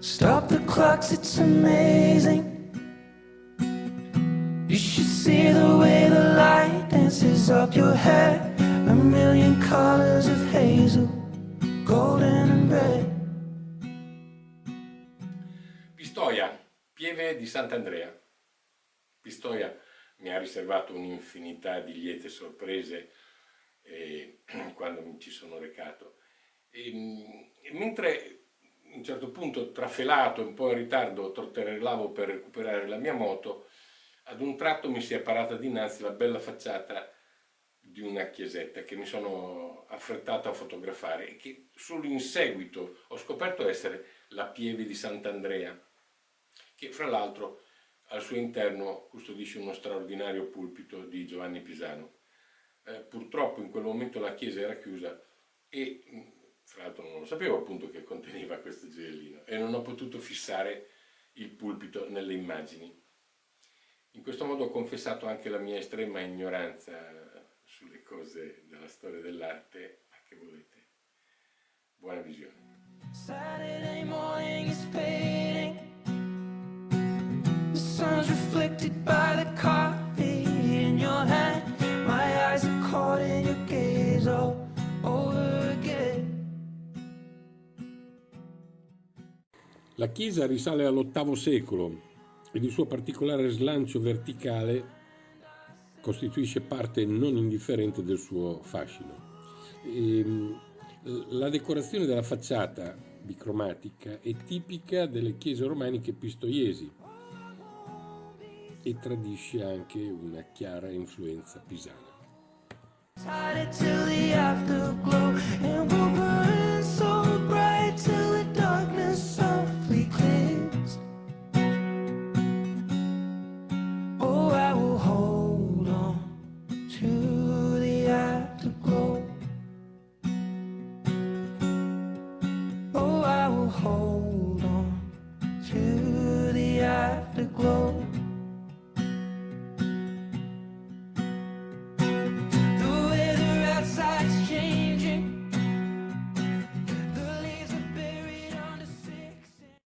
Stop the clocks, it's amazing. You should see the way the light dances up your hair. A million colors of hazel, golden and red. Pistoia, Pieve di Sant'Andrea. Pistoia mi ha riservato un'infinità di liete sorprese quando mi ci sono recato. Mentre a un certo punto, trafelato, un po' in ritardo, trotterellavo per recuperare la mia moto, ad un tratto mi si è parata dinanzi la bella facciata di una chiesetta che mi sono affrettato a fotografare e che solo in seguito ho scoperto essere la Pieve di Sant'Andrea, che fra l'altro al suo interno custodisce uno straordinario pulpito di Giovanni Pisano. Purtroppo in quel momento la chiesa era chiusa e fra l'altro non lo sapevo appunto che conteneva questo gioiellino e non ho potuto fissare il pulpito nelle immagini. In questo modo ho confessato anche la mia estrema ignoranza sulle cose della storia dell'arte, ma che volete. Buona visione. Saturday morning is fading. The sun's reflected by the coffee in your hand. My eyes are caught in your gaze all over again. La chiesa risale all'VIII secolo ed il suo particolare slancio verticale costituisce parte non indifferente del suo fascino. La decorazione della facciata bicromatica è tipica delle chiese romaniche pistoiesi e tradisce anche una chiara influenza pisana. Tied it till the afterglow, and we'll burn so